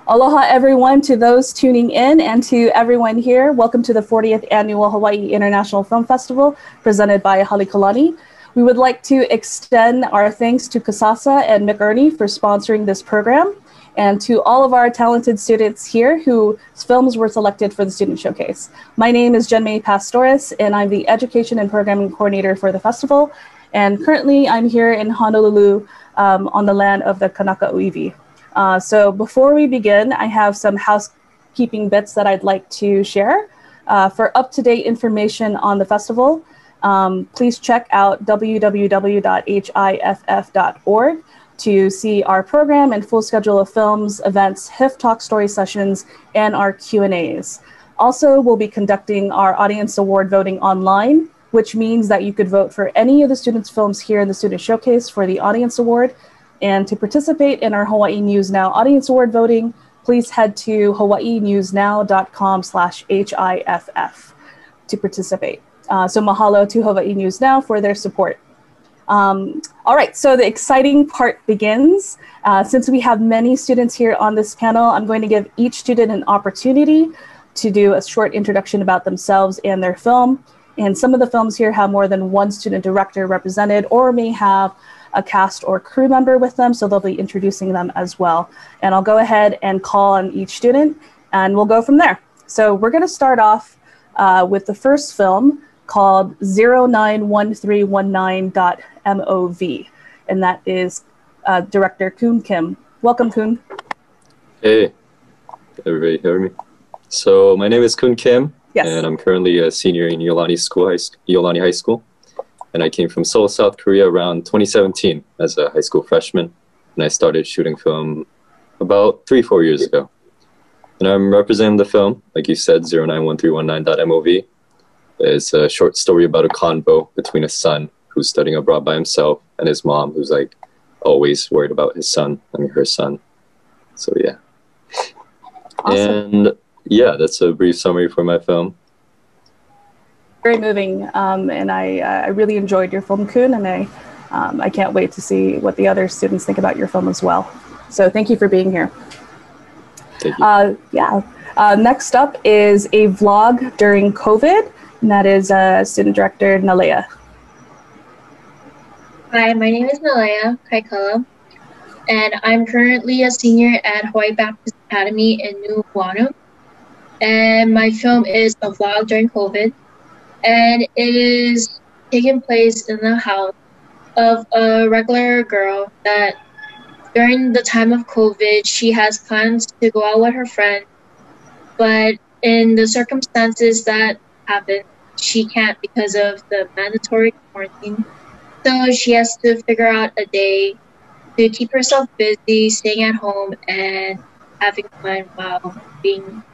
Aloha everyone, to those tuning in and to everyone here. Welcome to the 40th Annual Hawaii International Film Festival presented by Halekulani. We would like to extend our thanks to Kasasa and McErney for sponsoring this program, and to all of our talented students here whose films were selected for the Student Showcase. My name is Jenmei Pastoris, and I'm the Education and Programming Coordinator for the festival. And currently I'm here in Honolulu on the land of the Kanaka Uiwi. So before we begin, I have some housekeeping bits that I'd like to share. For up-to-date information on the festival, please check out www.hiff.org to see our program and full schedule of films, events, HIFF Talk Story sessions, and our Q&As. Also, we'll be conducting our Audience Award voting online, which means that you could vote for any of the students' films here in the Student Showcase for the Audience Award. And to participate in our Hawaii News Now Audience Award voting, please head to hawaiinewsnow.com/HIFF to participate. So mahalo to Hawaii News Now for their support. All right, so the exciting part begins. Since we have many students here on this panel, I'm going to give each student an opportunity to do a short introduction about themselves and their film. And some of the films here have more than one student director represented or may have a cast or crew member with them, so they'll be introducing them as well. And I'll go ahead and call on each student, and we'll go from there. So we're gonna start off with the first film called 091319.mov, and that is director Kun Kim. Welcome, Kun. Hey, everybody hear me? So my name is Kun Kim, yes. And I'm currently a senior in Iolani High School. And I came from Seoul, South Korea around 2017 as a high school freshman. And I started shooting film about 3-4 years ago. And I'm representing the film, like you said, 091319.mov. It's a short story about a convo between a son who's studying abroad by himself and his mom who's like always worried about his son, her son. So yeah. Awesome. And yeah, that's a brief summary for my film. Very moving, and I really enjoyed your film, Kun, and I can't wait to see what the other students think about your film as well. So thank you for being here. Thank you. Next up is a vlog during COVID, and that is student director Nalea. Hi, my name is Nalea Kaikala, and I'm currently a senior at Hawaii Baptist Academy in Nuuanu. And my film is a vlog during COVID. And it is taking place in the house of a regular girl that during the time of COVID, she has plans to go out with her friend, but in the circumstances that happen, she can't because of the mandatory quarantine. So she has to figure out a day to keep herself busy, staying at home, and having fun while being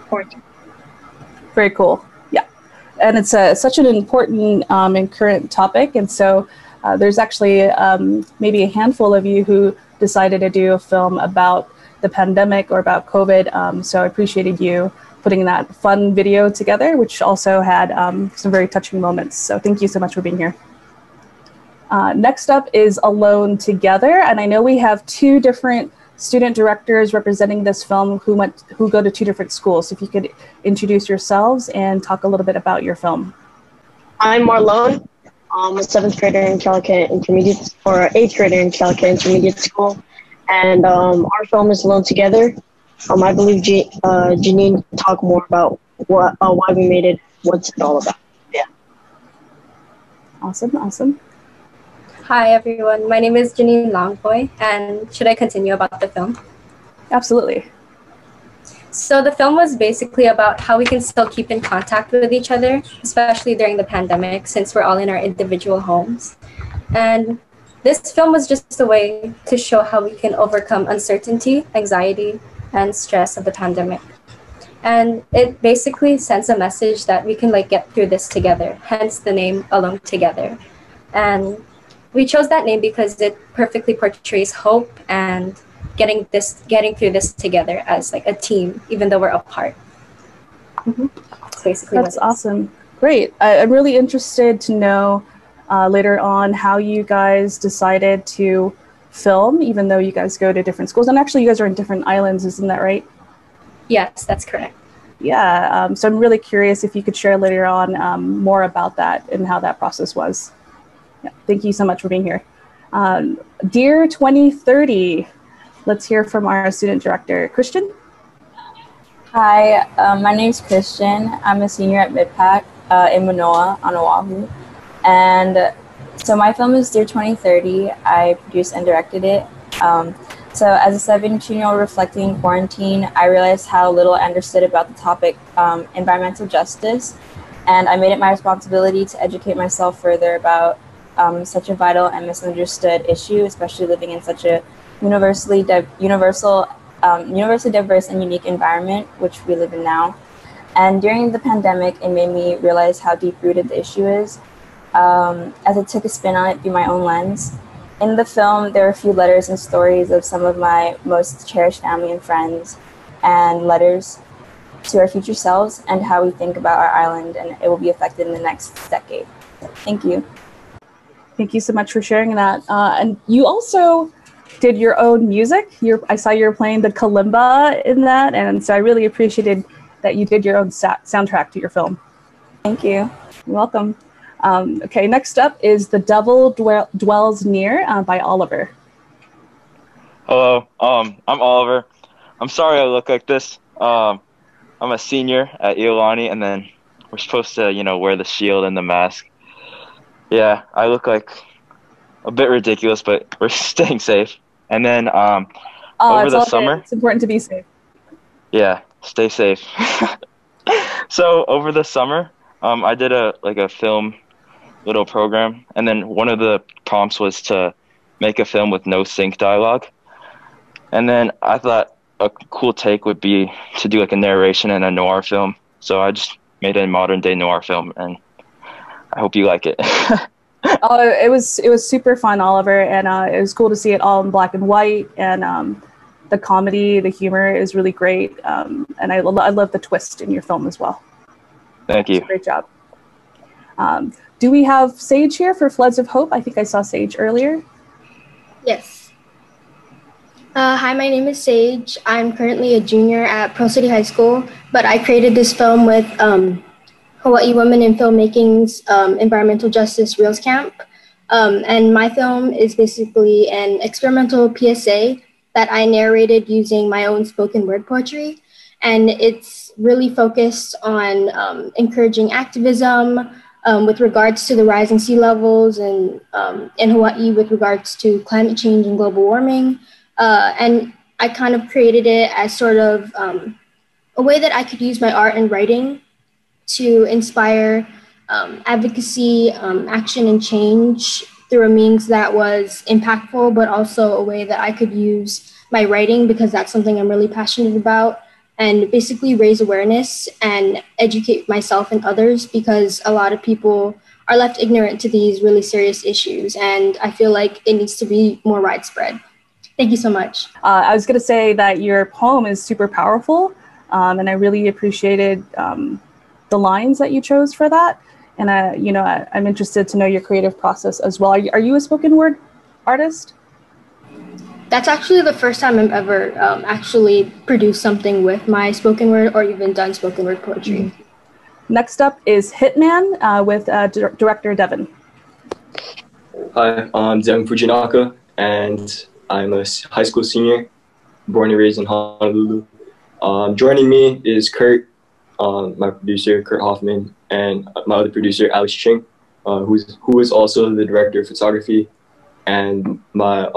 quarantined. Very cool. And it's such an important and current topic. And so there's actually maybe a handful of you who decided to do a film about the pandemic or about COVID. So I appreciated you putting that fun video together, which also had some very touching moments. So thank you so much for being here. Next up is Alone Together. And I know we have two different student directors representing this film who go to two different schools. So if you could introduce yourselves and talk a little bit about your film. I'm Marlon. I'm a 7th grader in Calicut Intermediate, or 8th grader in Calicut Intermediate School. And our film is Alone Together. I believe Janine can talk more about why we made it, what's it all about. Yeah. Awesome. Hi everyone, my name is Janine Longboy, and should I continue about the film? Absolutely. So the film was basically about how we can still keep in contact with each other, especially during the pandemic, since we're all in our individual homes. And this film was just a way to show how we can overcome uncertainty, anxiety, and stress of the pandemic. And it basically sends a message that we can get through this together, hence the name Alone Together. And we chose that name because it perfectly portrays hope and getting through this together as a team, even though we're apart. Basically, that's awesome. Great. I'm really interested to know later on how you guys decided to film, even though you guys go to different schools. And actually, you guys are in different islands, isn't that right? Yes, that's correct. Yeah, so I'm really curious if you could share later on more about that and how that process was. Yeah, thank you so much for being here. Dear 2030, let's hear from our student director, Christian. Hi, my name's Christian. I'm a senior at MidPac in Manoa on Oahu. And so my film is Dear 2030. I produced and directed it. So as a 17-year-old reflecting quarantine, I realized how little I understood about the topic environmental justice. And I made it my responsibility to educate myself further about such a vital and misunderstood issue, especially living in such a universally diverse and unique environment, which we live in now. And during the pandemic, it made me realize how deep-rooted the issue is, as I took a spin on it through my own lens. In the film, there are a few letters and stories of some of my most cherished family and friends, and letters to our future selves and how we think about our island, and it will be affected in the next decade. Thank you. Thank you so much for sharing that. And you also did your own music. I saw you were playing the kalimba in that, and so I really appreciated that you did your own soundtrack to your film. Thank you. You're welcome. Okay, next up is The Devil Dwells Near by Oliver. Hello, I'm Oliver. I'm sorry I look like this. I'm a senior at Iolani, and then we're supposed to, wear the shield and the mask. Yeah, I look like a bit ridiculous, but we're staying safe. And then over the summer, it's important to be safe. Yeah, stay safe. So over the summer, I did a film little program, and then one of the prompts was to make a film with no sync dialogue. And then I thought a cool take would be to do like a narration in a noir film. So I just made a modern day noir film, and I hope you like it. Oh, it was super fun, Oliver, and it was cool to see it all in black and white, and the comedy, the humor is really great, and I love the twist in your film as well. Thank you. Great job. Do we have Sage here for Floods of Hope? I think I saw Sage earlier. Yes. Hi, my name is Sage. I'm currently a junior at Pearl City High School, but I created this film with Hawaii Women in Filmmaking's Environmental Justice Reels Camp. And my film is basically an experimental PSA that I narrated using my own spoken word poetry. And it's really focused on encouraging activism with regards to the rising sea levels and in Hawaii with regards to climate change and global warming. And I kind of created it as sort of a way that I could use my art and writing to inspire advocacy, action, and change through a means that was impactful, but also a way that I could use my writing, because that's something I'm really passionate about, and basically raise awareness and educate myself and others, because a lot of people are left ignorant to these really serious issues, and I feel like it needs to be more widespread. Thank you so much. I was going to say that your poem is super powerful, and I really appreciated the lines that you chose for that. And I'm interested to know your creative process as well. Are you a spoken word artist? That's actually the first time I've ever actually produced something with my spoken word or even done spoken word poetry. Mm-hmm. Next up is Hitman with director Devin. Hi, I'm Devin Fujinaka, and I'm a high school senior, born and raised in Honolulu. Joining me is Kurt, my producer, Kurt Hoffman, and my other producer, Alex Ching, who is also the director of photography, and my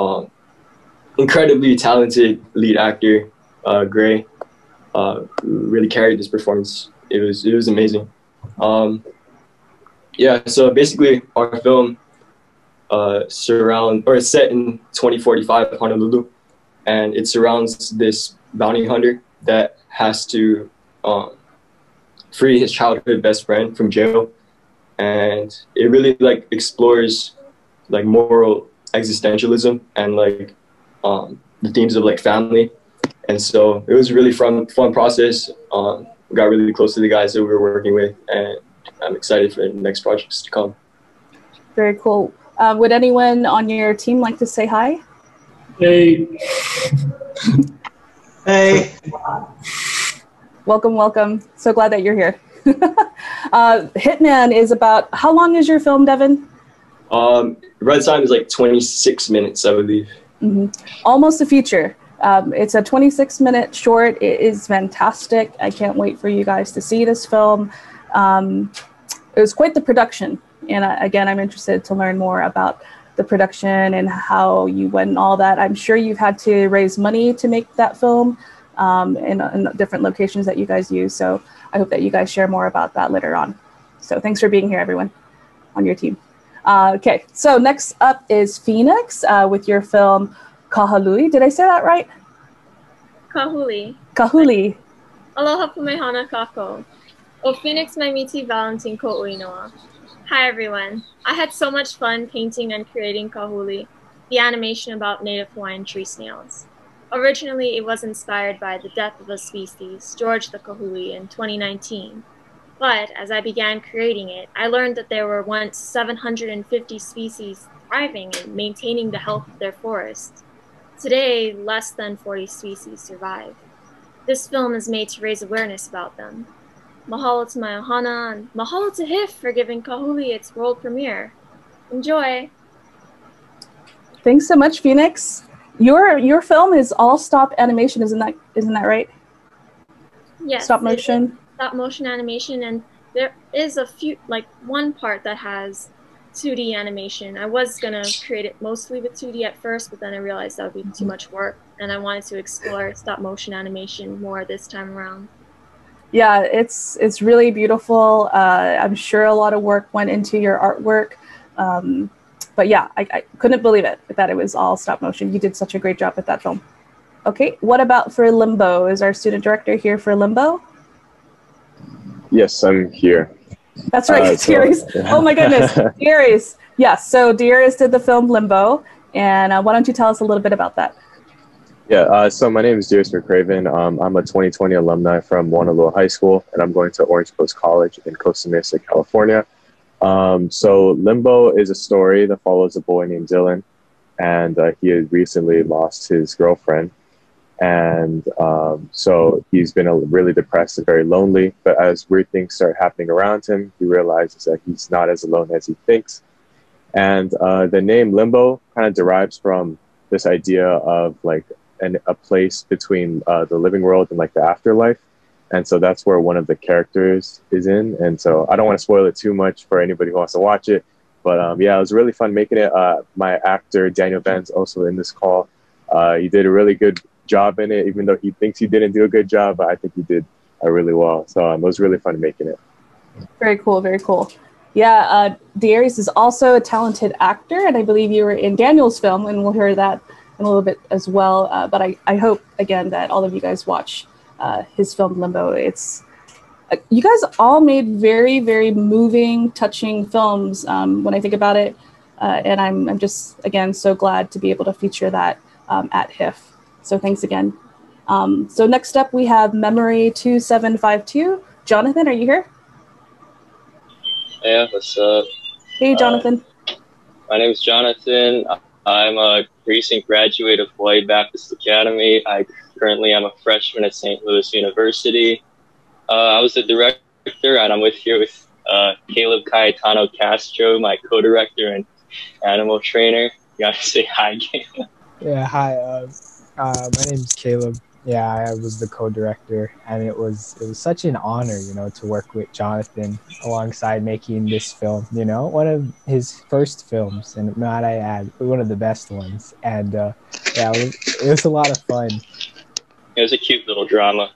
incredibly talented lead actor, Gray, who really carried this performance. It was amazing. Yeah, so basically our film it's set in 2045 Honolulu, and it surrounds this bounty hunter that has to free his childhood best friend from jail, and it really explores moral existentialism and the themes of family. And so it was a really fun process. We got really close to the guys that we were working with, and I'm excited for the next projects to come. Very cool. Would anyone on your team like to say hi? Hey. Hey. Welcome, welcome. So glad that you're here. Hitman is about, how long is your film, Devin? Runtime is like 26 minutes, I believe. Almost a feature. It's a 26-minute short. It is fantastic. I can't wait for you guys to see this film. It was quite the production. And again, I'm interested to learn more about the production and how you went and all that. I'm sure you've had to raise money to make that film in different locations that you guys use. So I hope that you guys share more about that later on. So thanks for being here, everyone on your team. Okay, so next up is Phoenix with your film Kahului. Did I say that right? Kahului. Kahului. Aloha pumehana kako. O Phoenix maimiti Valentin ko uinoa. Hi everyone. I had so much fun painting and creating Kahului, the animation about native Hawaiian tree snails. Originally, it was inspired by the death of a species, George the Kahului, in 2019. But as I began creating it, I learned that there were once 750 species thriving and maintaining the health of their forests. Today, less than 40 species survive. This film is made to raise awareness about them. Mahalo to my ohana, and mahalo to HIFF for giving Kahului its world premiere. Enjoy! Thanks so much, Phoenix. Your film is all stop animation, isn't that right? Yes. Stop motion. Stop motion animation, and there is a few, like one part that has 2D animation. I was gonna create it mostly with 2D at first, but then I realized that would be too much work, and I wanted to explore stop motion animation more this time around. Yeah, it's really beautiful. I'm sure a lot of work went into your artwork. But yeah, I couldn't believe it that it was all stop motion. You did such a great job with that film. Okay, what about for Limbo? Is our student director here for Limbo? Yes, I'm here. That's right, Darius. Oh my goodness, Darius. Yes, so Darius did the film Limbo, and why don't you tell us a little bit about that? Yeah, so my name is Darius McCraven. I'm a 2020 alumni from Wanalua High School, and I'm going to Orange Coast College in Costa Mesa, California. So Limbo is a story that follows a boy named Dylan, and he had recently lost his girlfriend. And so he's been really depressed and very lonely, but as weird things start happening around him, he realizes that he's not as alone as he thinks. And the name Limbo kind of derives from this idea of like a place between the living world and like the afterlife. And so that's where one of the characters is in. And so I don't want to spoil it too much for anybody who wants to watch it. But yeah, it was really fun making it. My actor, Daniel Ben's also in this call. He did a really good job in it, even though he thinks he didn't do a good job. But I think he did really well. So it was really fun making it. Very cool, very cool. Yeah, Darius is also a talented actor. And I believe you were in Daniel's film, and we'll hear that in a little bit as well. But I hope, again, that all of you guys watch his film Limbo. It's you guys all made very, very moving, touching films when I think about it. And I'm just, again, so glad to be able to feature that at HIFF. So thanks again. So next up, we have Memory 2752. Jonathan, are you here? Yeah, what's up? Hey, Jonathan. My name is Jonathan. I'm a recent graduate of Hawaii Baptist Academy. I currently am a freshman at St. Louis University. I was the director, and I'm here with Caleb Cayetano Castro, my co-director and animal trainer. You gotta say hi, Caleb. Yeah, hi. My name's Caleb. Yeah, I was the co-director, and it was such an honor, to work with Jonathan alongside making this film. One of his first films, and might I add, one of the best ones. And yeah, it was a lot of fun. It was a cute little drama,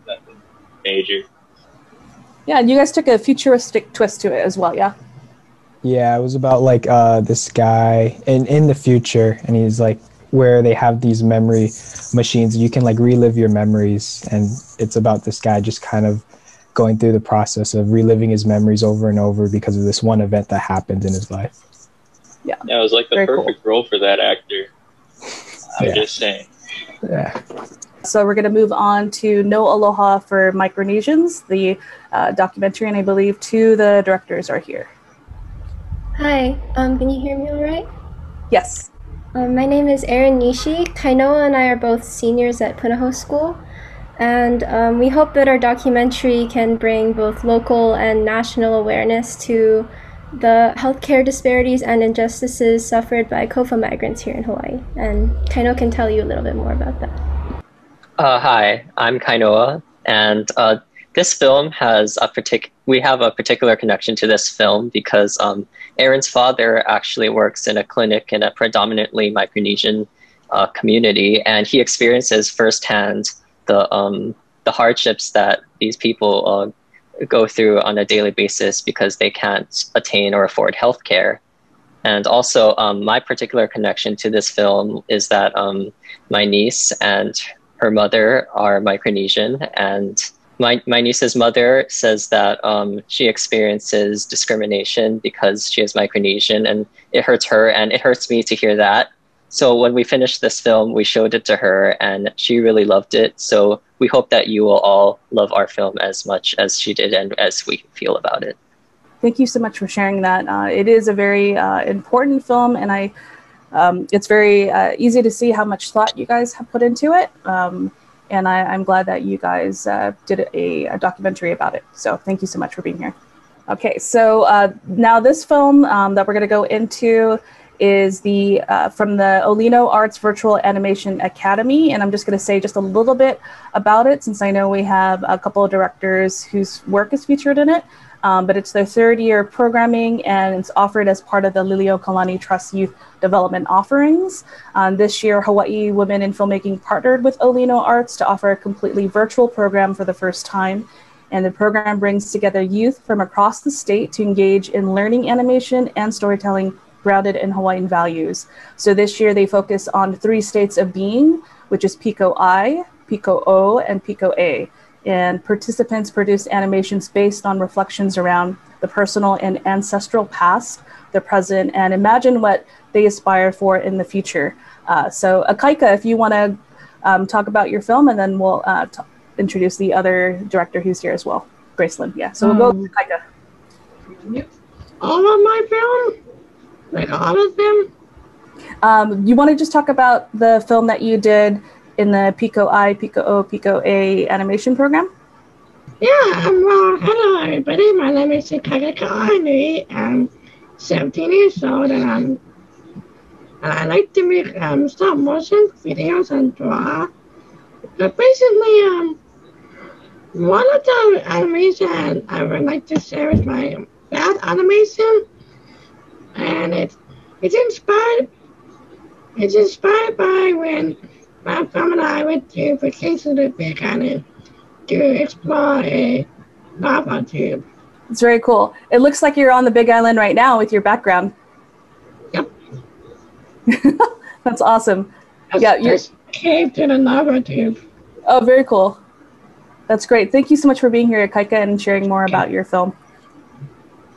nothing major. Yeah, and you guys took a futuristic twist to it as well, yeah? Yeah, it was about like this guy in the future, and he's like, where they have these memory machines, you can like relive your memories, and it's about this guy just kind of going through the process of reliving his memories over and over because of this one event that happened in his life. Yeah, it was like the perfect role for that actor. I'm just saying. Yeah. So we're going to move on to No Aloha for Micronesians, the documentary, and I believe two of the directors are here. Hi, can you hear me all right? Yes. My name is Erin Nishi. Kainoa and I are both seniors at Punahou School, and we hope that our documentary can bring both local and national awareness to the healthcare disparities and injustices suffered by COFA migrants here in Hawaii. And Kainoa can tell you a little bit more about that. Hi, I'm Kainoa, and this film has we have a particular connection to this film because Aaron's father actually works in a clinic in a predominantly Micronesian community, and he experiences firsthand the hardships that these people go through on a daily basis because they can't attain or afford healthcare. And also, my particular connection to this film is that my niece and her mother are Micronesian, and my niece's mother says that she experiences discrimination because she is Micronesian, and it hurts her, and it hurts me to hear that. So when we finished this film, we showed it to her, and she really loved it. So we hope that you will all love our film as much as she did and as we feel about it. Thank you so much for sharing that. It is a very important film, and it's very easy to see how much thought you guys have put into it. And I'm glad that you guys did a documentary about it. So thank you so much for being here. Okay, so now this film that we're going to go into is from the Olino Arts Virtual Animation Academy. And I'm just going to say just a little bit about it, since I know we have a couple of directors whose work is featured in it. But it's their third year programming, and it's offered as part of the Liliuokalani Trust Youth Development Offerings. This year, Hawaii Women in Filmmaking partnered with Olino Arts to offer a completely virtual program for the first time. And the program brings together youth from across the state to engage in learning animation and storytelling grounded in Hawaiian values. So this year they focus on 3 states of being, which is Piko-I, Piko-O, and Piko-A. And participants produce animations based on reflections around the personal and ancestral past, the present, and imagine what they aspire for in the future. So Akaika, if you want to talk about your film, and then we'll introduce the other director who's here as well, Gracelyn. Yeah, so we'll go with Akaika. All of my film? Like all of them? You want to just talk about the film that you did in the Piko-I, Piko-O, Piko-A animation program? Yeah, hello everybody. My name is Akaika Kaanui. I'm 17 years old, and I like to make stop motion videos and draw. But basically, one of the animation I would like to share is my bad animation, and it's inspired by when my family and I went to vacation to Big Island to explore a lava tube. It's very cool. It looks like you're on the Big Island right now with your background. Yep. That's awesome. You're caved in a lava tube. Oh, very cool. That's great. Thank you so much for being here, Akaika, and sharing more about your film.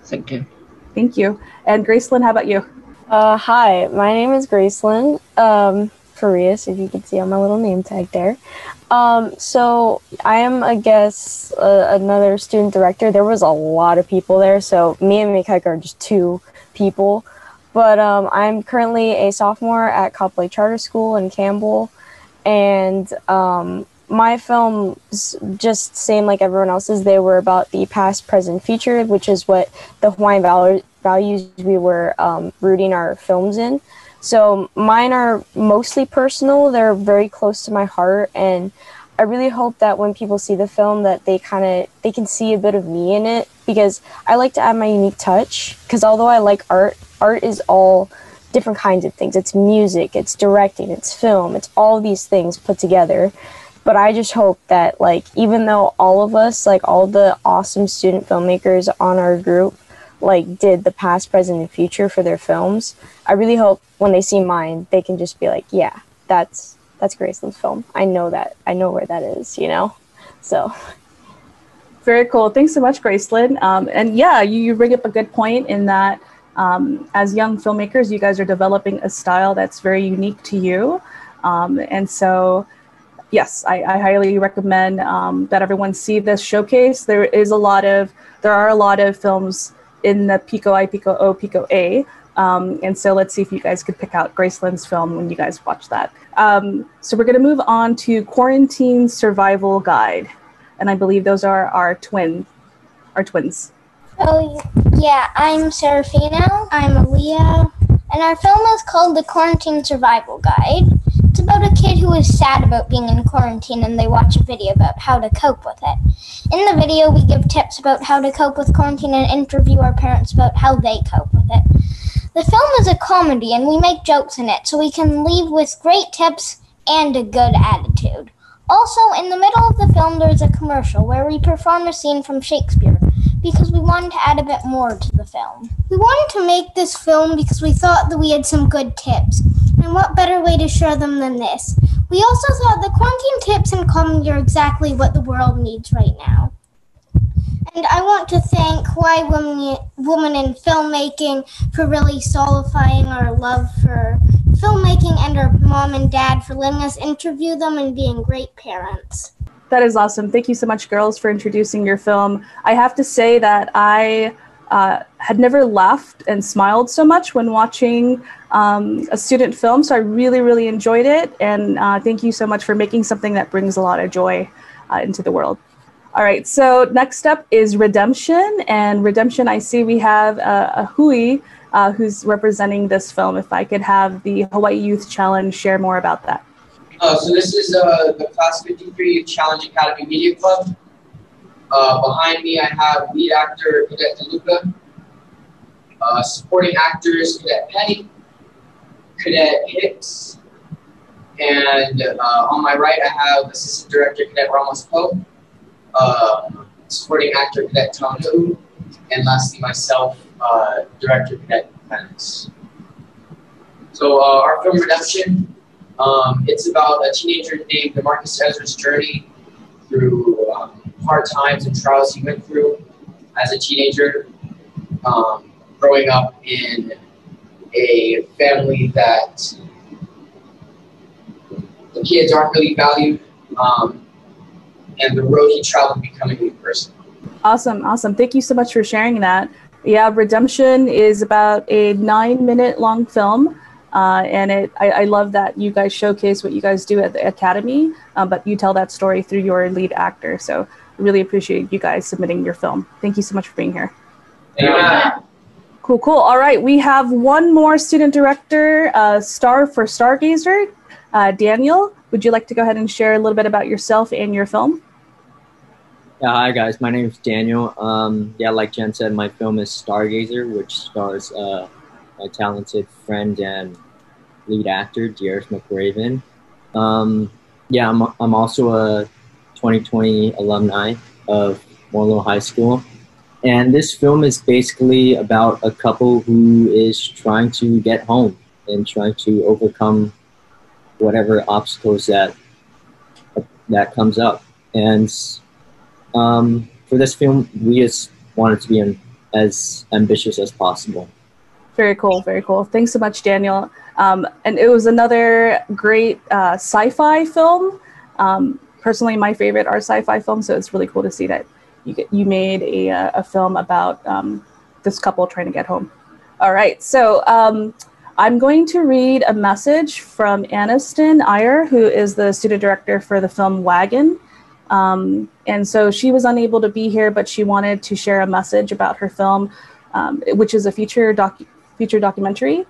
Thank you. Thank you. And Gracelyn, how about you? Hi, my name is Gracelyn. Farias, if you can see on my little name tag there. So I am, I guess, another student director. There was a lot of people there, so me and Mikaika are just 2 people. But I'm currently a sophomore at Kapolei Charter School in Campbell, and my films, just same like everyone else's, they were about the past, present, future, which is what the Hawaiian values we were rooting our films in. So mine are mostly personal. They're very close to my heart, and I really hope that when people see the film that they can see a bit of me in it, because I like to add my unique touch, because although I like art is all different kinds of things. It's music, it's directing, it's film, it's all these things put together. But I just hope that, like, even though all of us, like all the awesome student filmmakers on our group, like did the past, present, and future for their films, I really hope when they see mine, they can just be like, yeah, that's Gracelyn's film. I know that. I know where that is, you know? So. Very cool. Thanks so much, Gracelyn. And yeah, you bring up a good point in that as young filmmakers, you guys are developing a style that's very unique to you. And so, yes, I highly recommend that everyone see this showcase. There are a lot of films in the Piko-I, Piko-O, Piko-A. And so let's see if you guys could pick out Graceland's film when you guys watch that. So we're going to move on to Quarantine Survival Guide. And I believe those are our twins. Oh, yeah, I'm Serafino. I'm Aaliyah. And our film is called The Quarantine Survival Guide. It's about a kid who is sad about being in quarantine, and they watch a video about how to cope with it. In the video, we give tips about how to cope with quarantine and interview our parents about how they cope with it. The film is a comedy, and we make jokes in it, so we can leave with great tips and a good attitude. Also, in the middle of the film, there's a commercial where we perform a scene from Shakespeare, because we wanted to add a bit more to the film. We wanted to make this film because we thought that we had some good tips, and what better way to share them than this? We also thought that quarantine tips and comedy are exactly what the world needs right now. And I want to thank Why Women in Filmmaking for really solidifying our love for filmmaking, and our mom and dad for letting us interview them and being great parents. That is awesome. Thank you so much, girls, for introducing your film. I have to say that I had never laughed and smiled so much when watching a student film, so I really, really enjoyed it. And thank you so much for making something that brings a lot of joy into the world. All right, so next up is Redemption. And Redemption, I see we have a Hui who's representing this film. If I could have the Hawaii Youth Challenge share more about that. So this is the Class 53 Challenge Academy Media Club. Behind me, I have lead actor Cadet DeLuca, supporting actors Cadet Penny, Cadet Hicks, and on my right, I have Assistant Director Cadet Ramos Poe, supporting actor Cadet Tonu, and lastly myself, Director Cadet Penance. So our film Redemption, it's about a teenager named DeMarcus Ezra's journey through hard times and trials he went through as a teenager, growing up in a family that the kids aren't really valued, and the road he traveled becoming a new person. Awesome, awesome. Thank you so much for sharing that. Yeah, Redemption is about a 9-minute long film. And I love that you guys showcase what you guys do at the Academy, but you tell that story through your lead actor. So I really appreciate you guys submitting your film. Thank you so much for being here. Yeah. Cool, cool. All right, we have one more student director, star for Stargazer. Daniel, would you like to go ahead and share a little bit about yourself and your film? Yeah, hi guys, my name is Daniel. Yeah, like Jen said, my film is Stargazer, which stars my talented friend and lead actor, Darius McRaven. Yeah, I'm also a 2020 alumni of Morlow High School. And this film is basically about a couple who is trying to get home and trying to overcome whatever obstacles that comes up. And for this film, we just wanted to be as ambitious as possible. Very cool, very cool. Thanks so much, Daniel. And it was another great sci-fi film. Personally, my favorite are sci-fi films, so it's really cool to see that you made a film about this couple trying to get home. All right, so I'm going to read a message from Aniston Iyer, who is the student director for the film Wagon. And so she was unable to be here, but she wanted to share a message about her film, which is a feature documentary.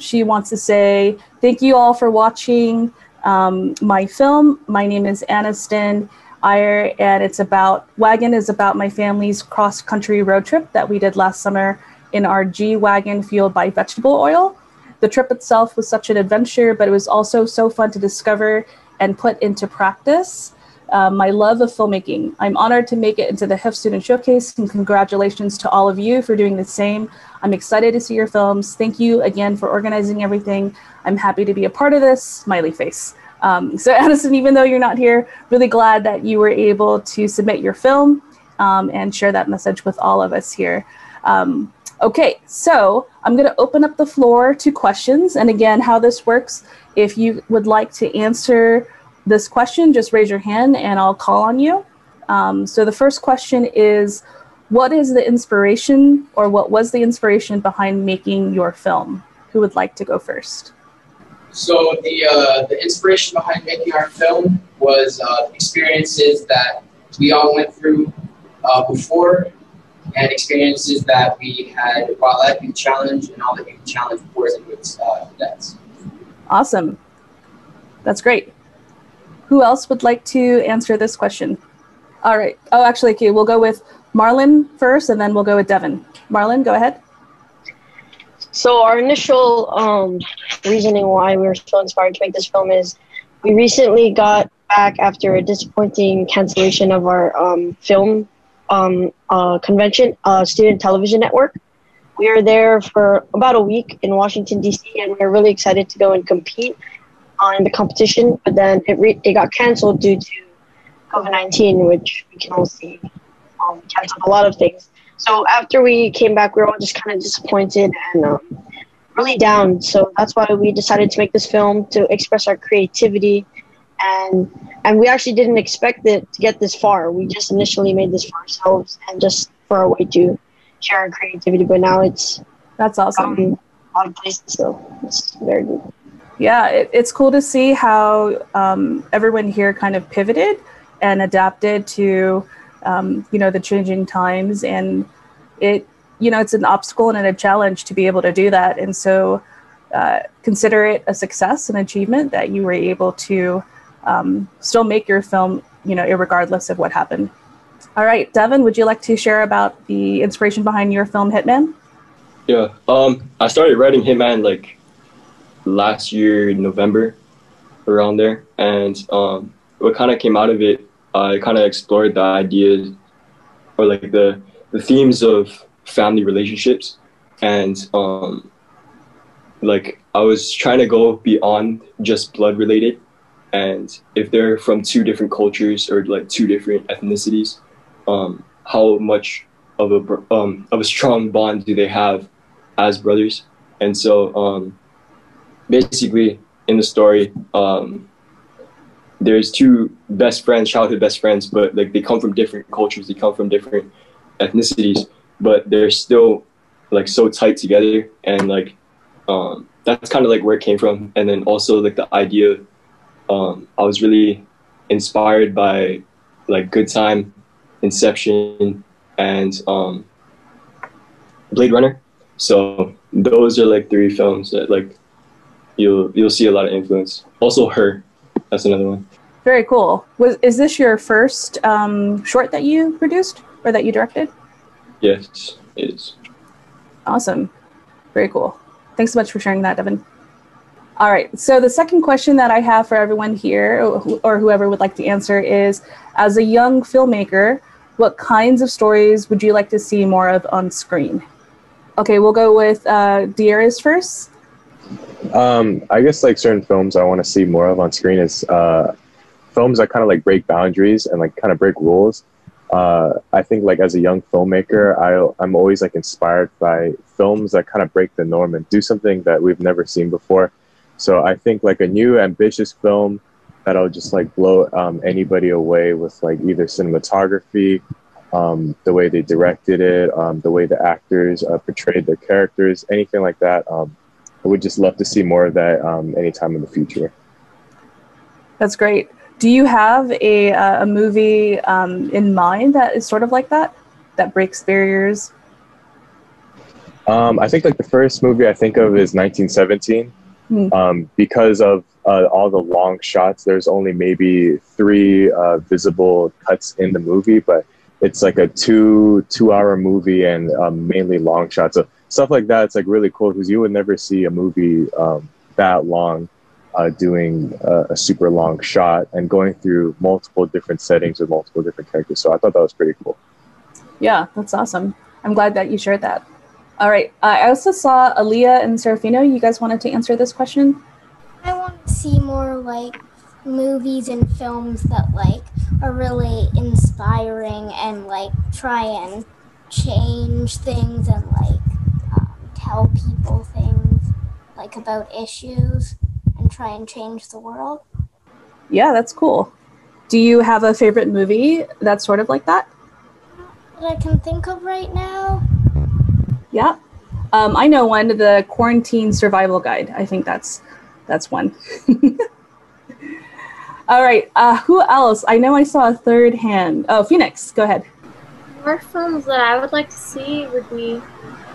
She wants to say, thank you all for watching my film. My name is Aniston Iyer, and Wagon is about my family's cross-country road trip that we did last summer in our G-Wagon fueled by vegetable oil. The trip itself was such an adventure, but it was also so fun to discover and put into practice my love of filmmaking. I'm honored to make it into the HIFF Student Showcase, and congratulations to all of you for doing the same. I'm excited to see your films. Thank you again for organizing everything. I'm happy to be a part of this, smiley face. So Addison, even though you're not here, really glad that you were able to submit your film and share that message with all of us here. Okay, so I'm gonna open up the floor to questions. And again, how this works, if you would like to answer this question, just raise your hand and I'll call on you. So the first question is, what is the inspiration, or what was the inspiration behind making your film? Who would like to go first? So the inspiration behind making our film was experiences that we all went through before, and experiences that we had while at Youth Challenge, and all the Youth Challenge boards and its events. Awesome. That's great. Who else would like to answer this question? All right. Oh, actually, okay, we'll go with Marlon first, and then we'll go with Devin. Marlon, go ahead. So our initial reasoning why we were so inspired to make this film is we recently got back after a disappointing cancellation of our film convention, Student Television Network. We were there for about a week in Washington, D.C., and we were really excited to go and compete in the competition, but then it got canceled due to COVID-19, which we can all see canceled a lot of things. So after we came back, we were all just kind of disappointed and really down. So that's why we decided to make this film, to express our creativity. And we actually didn't expect it to get this far. We just initially made this for ourselves and just for a way to share our creativity. But now that's awesome. A lot of places, so it's very good. Yeah, it's cool to see how everyone here kind of pivoted and adapted to the changing times, and it's an obstacle and a challenge to be able to do that. And so consider it a success, an achievement that you were able to still make your film, irregardless of what happened. All right, Devin, would you like to share about the inspiration behind your film Hitman? Yeah, I started writing Hitman like last year in November, around there, and what kind of came out of it, I kind of explored the ideas or like the themes of family relationships, and like I was trying to go beyond just blood related, and if they're from two different cultures or like two different ethnicities, how much of a strong bond do they have as brothers? And so basically in the story, there's two best friends, childhood best friends, but like they come from different cultures, they come from different ethnicities, but they're still like so tight together. And like that's kind of like where it came from. And then also like the idea, I was really inspired by like Good Time, Inception, and Blade Runner. So those are like three films that like you'll see a lot of influence. Also Her, that's another one. Very cool. Is this your first short that you produced or that you directed? Yes, it is. Awesome. Very cool. Thanks so much for sharing that, Devin. All right, so the second question that I have for everyone here, or whoever would like to answer, is, as a young filmmaker, what kinds of stories would you like to see more of on screen? Okay, we'll go with Darius first. I guess like certain films I want to see more of on screen is films that kind of like break boundaries and like kind of break rules. I think like as a young filmmaker, I'm always like inspired by films that kind of break the norm and do something that we've never seen before. So I think like a new ambitious film that'll just like blow anybody away with like either cinematography, the way they directed it, the way the actors portrayed their characters, anything like that. I would just love to see more of that anytime in the future. That's great. Do you have a movie in mind that is sort of like that breaks barriers? I think like the first movie I think of is 1917. Because of all the long shots, there's only maybe 3 visible cuts in the movie, but it's like a two-hour movie and mainly long shots. So stuff like that, it's like really cool because you would never see a movie that long doing a super long shot and going through multiple different settings with multiple different characters. So I thought that was pretty cool. Yeah, that's awesome. I'm glad that you shared that. All right. I also saw Aaliyah and Serafino. You guys wanted to answer this question? I want to see more like movies and films that like are really inspiring and like try and change things and like tell people things like about issues and try and change the world. Yeah, that's cool. Do you have a favorite movie that's sort of like that? that I can think of right now. Yeah. I know one, the Quarantine Survival Guide. I think that's one. All right. Who else? I know I saw a third hand. Oh, Phoenix, go ahead. More films that I would like to see would be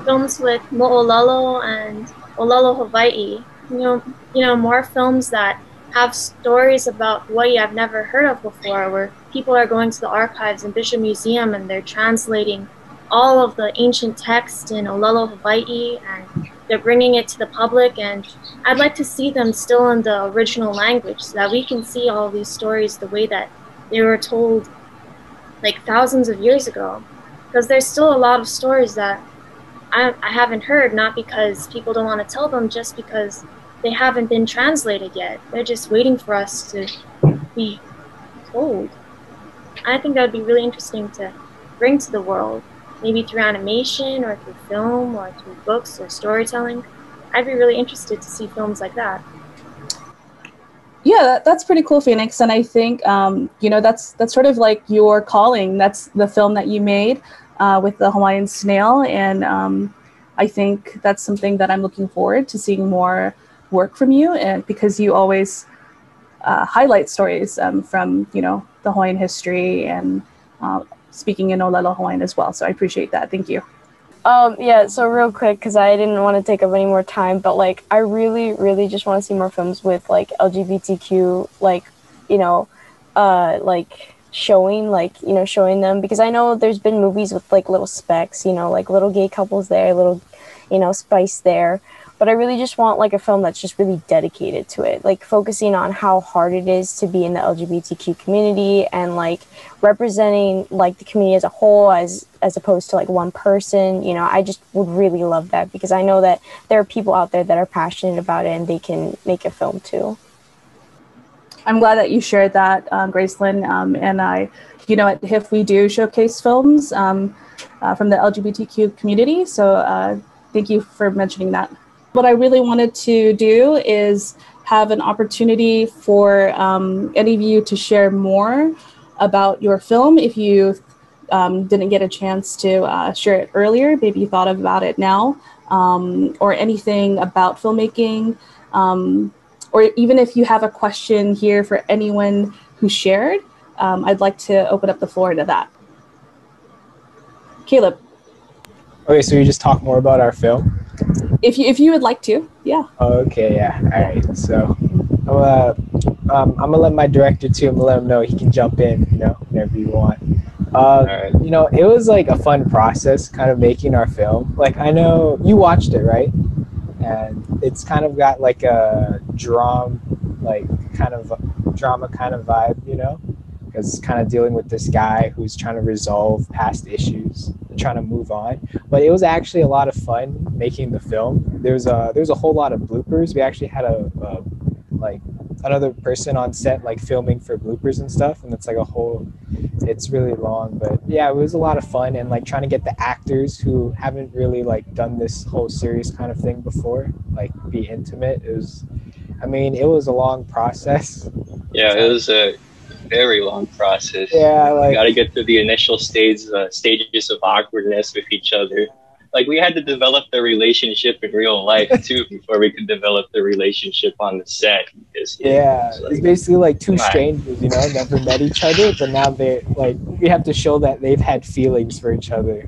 films with Mo'olelo and Olelo Hawaii. More films that have stories about Hawaii I've never heard of before, where people are going to the archives and Bishop Museum and they're translating all of the ancient text in Olelo Hawaii and they're bringing it to the public. And I'd like to see them still in the original language so that we can see all these stories the way that they were told like thousands of years ago. Because there's still a lot of stories that I haven't heard, not because people don't want to tell them, just because they haven't been translated yet. They're just waiting for us to be told. I think that would be really interesting to bring to the world, maybe through animation or through film or through books or storytelling. I'd be really interested to see films like that. Yeah, that's pretty cool, Phoenix. And I think, that's sort of like your calling. That's the film that you made with the Hawaiian snail. And I think that's something that I'm looking forward to seeing more work from you, and because you always highlight stories from, the Hawaiian history and speaking in Olelo Hawaiian as well. So I appreciate that. Thank you. Yeah, so real quick, because I didn't want to take up any more time, but like I really, really just want to see more films with like LGBTQ, like, showing them, because I know there's been movies with like little specks, like little gay couples there, little, spice there. But I really just want like a film that's just really dedicated to it, like focusing on how hard it is to be in the LGBTQ community and like representing like the community as a whole as opposed to like one person. I just would really love that, because I know that there are people out there that are passionate about it and they can make a film too. I'm glad that you shared that, Gracelyn. And at HIFF we do showcase films from the LGBTQ community. So thank you for mentioning that. What I really wanted to do is have an opportunity for any of you to share more about your film. If you didn't get a chance to share it earlier, maybe you thought about it now, or anything about filmmaking, or even if you have a question here for anyone who shared, I'd like to open up the floor to that. Caleb. Okay, so you just talk more about our film? If you would like to, yeah. Okay, yeah. All right. So I'm gonna let my director too. I'm gonna let him know he can jump in, whenever you want. Right. It was like a fun process, kind of making our film. Like I know you watched it, right? And it's kind of got like a drama kind of vibe, because it's kind of dealing with this guy who's trying to resolve past issues and trying to move on. But it was actually a lot of fun making the film. There's a whole lot of bloopers. We actually had another person on set like filming for bloopers and stuff, and it's really long, but yeah, it was a lot of fun. And like trying to get the actors who haven't really like done this whole serious kind of thing before, like be intimate. It was a long process. Yeah, it was a very long process. Yeah, like you got to get through the initial stages of awkwardness with each other. Like we had to develop the relationship in real life too before we could develop the relationship on the set. Because, it's basically like two strangers, never met each other, but now we have to show that they've had feelings for each other,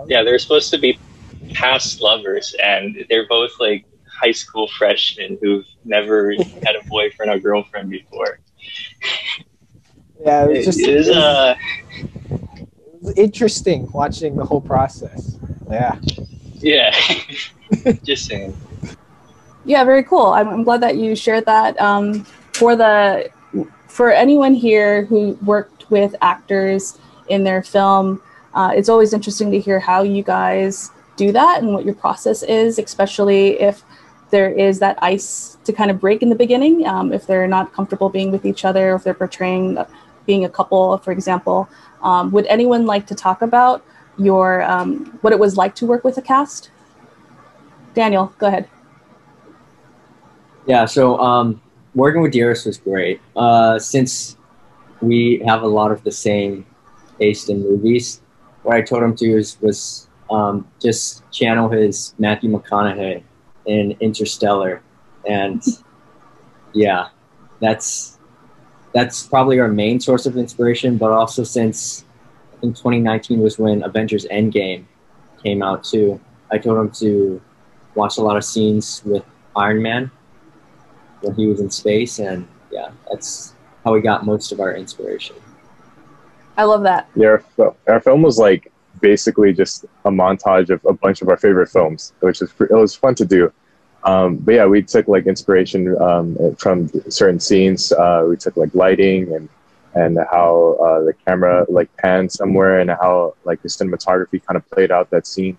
Yeah, they're supposed to be past lovers, and they're both like high school freshmen who've never had a boyfriend or girlfriend before. Yeah, it was interesting watching the whole process. Yeah. Yeah. Just saying. Yeah, very cool. I'm glad that you shared that. For anyone here who worked with actors in their film, it's always interesting to hear how you guys do that and what your process is, especially if there is that ice to kind of break in the beginning, if they're not comfortable being with each other, if they're portraying being a couple, for example. Would anyone like to talk about what it was like to work with a cast? Daniel, go ahead. Yeah, so working with Dearest was great. Since we have a lot of the same taste in movies, what I told him to was just channel his Matthew McConaughey in Interstellar, and yeah, that's probably our main source of inspiration. But also, since I think 2019 was when Avengers Endgame came out too, I told him to watch a lot of scenes with Iron Man when he was in space, and yeah, that's how we got most of our inspiration. I love that. Yeah, our film was like basically just a montage of a bunch of our favorite films, which is it was fun to do. But yeah, we took like inspiration from certain scenes. We took like lighting and how the camera like panned somewhere and how like the cinematography kind of played out that scene.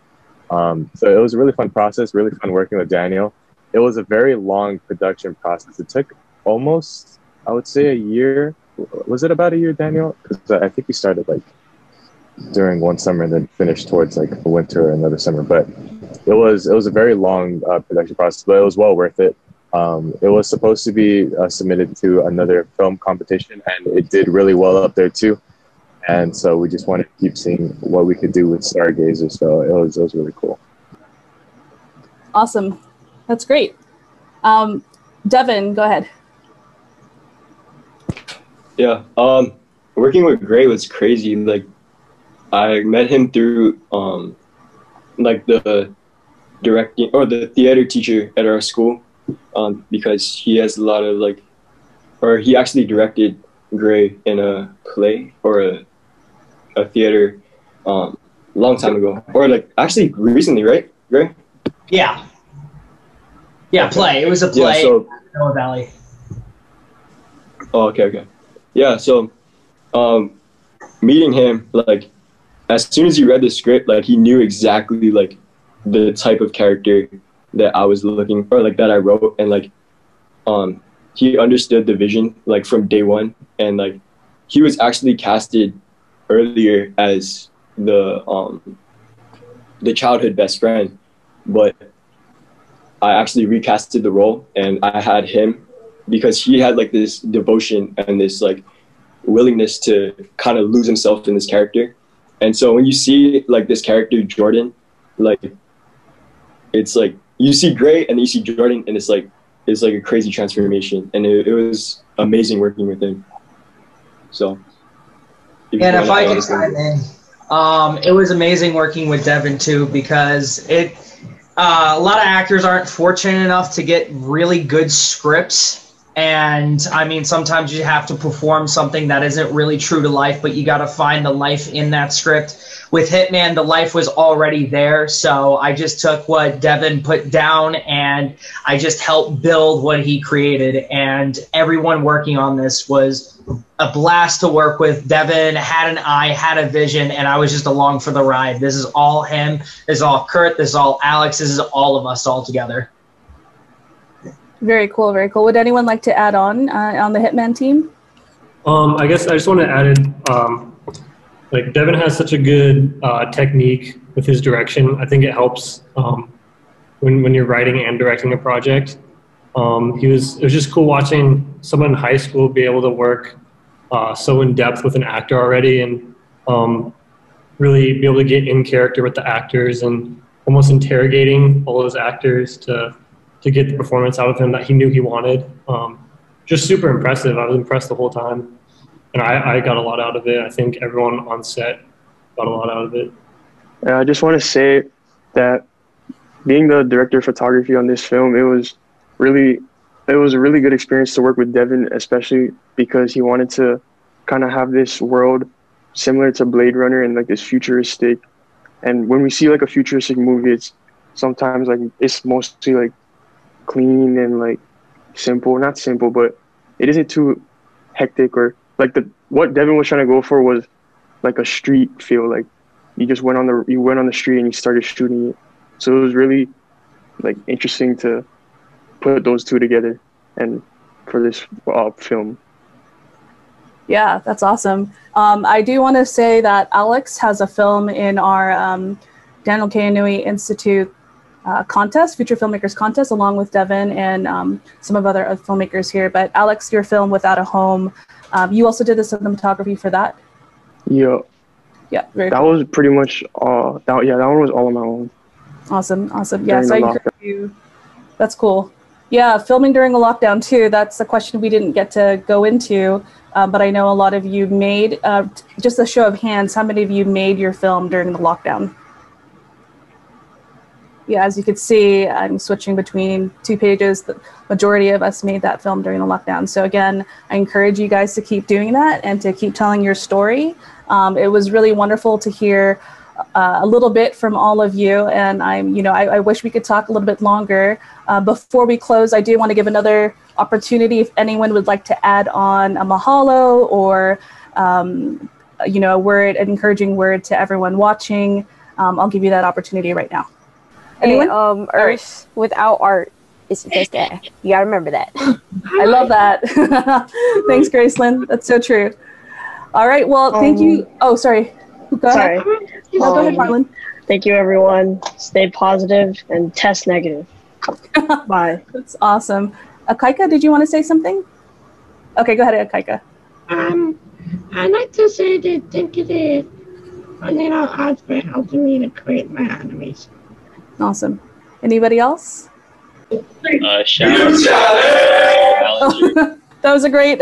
So it was a really fun process, really fun working with Daniel. It was a very long production process. It took almost, I would say, a year. Was it about a year, Daniel? Because I think we started like during one summer and then finished towards like a winter or another summer. But it was a very long production process, but it was well worth it. It was supposed to be submitted to another film competition, and it did really well up there too. And so we just wanted to keep seeing what we could do with Stargazer. So it was really cool. Awesome. That's great. Devin, go ahead. Yeah. Working with Gray was crazy. Like, I met him through like the directing or the theater teacher at our school, because he has a lot of like, or he actually directed Gray in a play or a theater long time ago, or like actually recently, right, Gray? Yeah. Yeah, play. It was a play. Yeah, so, Noah Valley. Oh, okay. Yeah, so meeting him, like, as soon as he read the script, like, he knew exactly, like, the type of character that I was looking for, like, that I wrote, and, like, he understood the vision, like, from day one, and, like, he was actually casted earlier as the childhood best friend, but I actually recasted the role, and I had him because he had like this devotion and this like willingness to kind of lose himself in this character. And so when you see like this character Jordan, like it's like you see Gray and you see Jordan, and it's like a crazy transformation, and it was amazing working with him. So And if I can chime in, it was amazing working with Devin too, because a lot of actors aren't fortunate enough to get really good scripts. And I mean, sometimes you have to perform something that isn't really true to life, but you got to find the life in that script. With Hitman, the life was already there. So I just took what Devin put down and I just helped build what he created. And everyone working on this was a blast to work with. Devin had an eye, had a vision, and I was just along for the ride. This is all him. This is all Kurt. This is all Alex. This is all of us all together. Very cool, very cool. Would anyone like to add on the Hitman team? I guess I just want to add in, like Devin has such a good technique with his direction. I think it helps when you're writing and directing a project. It was just cool watching someone in high school be able to work so in depth with an actor already, and really be able to get in character with the actors and almost interrogating all those actors to get the performance out of him that he knew he wanted. Just super impressive. I was impressed the whole time, and I got a lot out of it. I think everyone on set got a lot out of it. I just want to say that being the director of photography on this film, it was a really good experience to work with Devin, especially because he wanted to kind of have this world similar to Blade Runner and like this futuristic. And when we see like a futuristic movie, it's sometimes like it's mostly like clean and like simple, not simple, but it isn't too hectic, or like what Devin was trying to go for was like a street feel. Like you just went on the street and you started shooting it. So it was really like interesting to put those two together and for this film. Yeah, that's awesome. I do want to say that Alex has a film in our Daniel Kainui Institute contest, Future Filmmakers contest, along with Devin and some of other filmmakers here. But Alex, your film Without a Home, you also did the cinematography for that? Yeah. Yeah, very that cool. was pretty much all. That one was all on my own. Awesome, awesome. Yeah, during so I the encourage lockdown. you. That's cool. Yeah, filming during a lockdown too. That's a question we didn't get to go into, but I know a lot of you made. Just a show of hands, how many of you made your film during the lockdown? Yeah, as you can see, I'm switching between 2 pages. The majority of us made that film during the lockdown. So again, I encourage you guys to keep doing that and to keep telling your story. It was really wonderful to hear a little bit from all of you, and I wish we could talk a little bit longer. Before we close, I do want to give another opportunity if anyone would like to add on a mahalo or a word, an encouraging word to everyone watching. I'll give you that opportunity right now. Anyone? Hey, Earth without art is just air. You gotta remember that. I love that. Thanks, Gracelyn. That's so true. All right. Well, thank you. Oh, sorry. Go ahead. No, go ahead, Marlon. Thank you, everyone. Stay positive and test negative. Bye. That's awesome. Akaika, did you want to say something? Okay, go ahead, Akaika. I'd like to say that thank you to art for helping me to create my animation. Awesome. Anybody else? Shout out to that was a great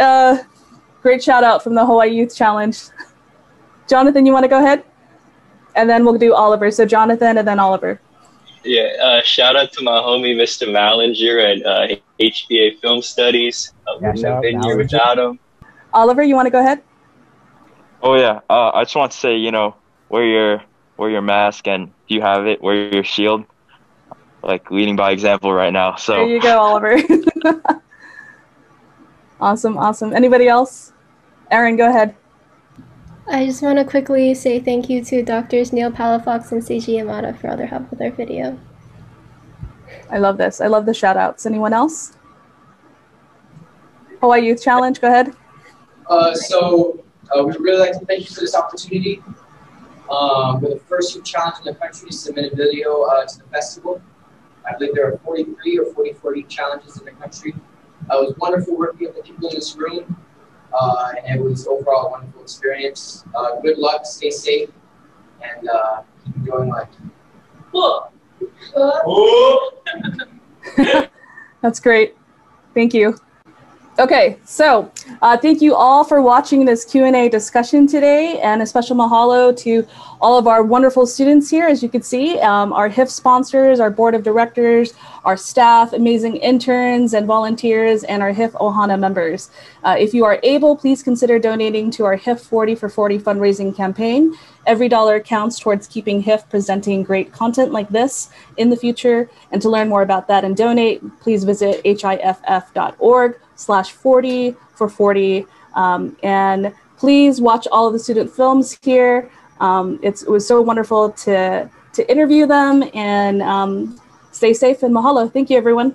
shout out from the Hawaii Youth Challenge. Jonathan, you want to go ahead? And then we'll do Oliver. So Jonathan and then Oliver. Yeah, shout out to my homie, Mr. Mallinger at HBA Film Studies. Wouldn't have been here without him. Oliver, you want to go ahead? Oh yeah, I just want to say, wear your mask, and if you have it, wear your shield. Like leading by example right now. So there you go, Oliver. Awesome. Anybody else? Erin, go ahead. I just want to quickly say thank you to Doctors Neil Palafox and Seiji Yamada for all their help with our video. I love this. I love the shout outs. Anyone else? Hawaii Youth Challenge, go ahead. We'd really like to thank you for this opportunity. We're the first youth challenge in the country to submit a video to the festival. I believe there are 43 or 44 youth challenges in the country. It was wonderful working with the people in this room, and it was overall a wonderful experience. Good luck, stay safe, and keep enjoying life. That's great. Thank you. Okay, so thank you all for watching this Q&A discussion today, and a special mahalo to all of our wonderful students here. As you can see, our HIFF sponsors, our board of directors, our staff, amazing interns and volunteers, and our HIFF Ohana members. If you are able, please consider donating to our HIFF40 for 40 fundraising campaign. Every dollar counts towards keeping HIFF presenting great content like this in the future. And to learn more about that and donate, please visit hiff.org/40 for 40. And please watch all of the student films here. It was so wonderful to interview them, and stay safe and mahalo. Thank you, everyone.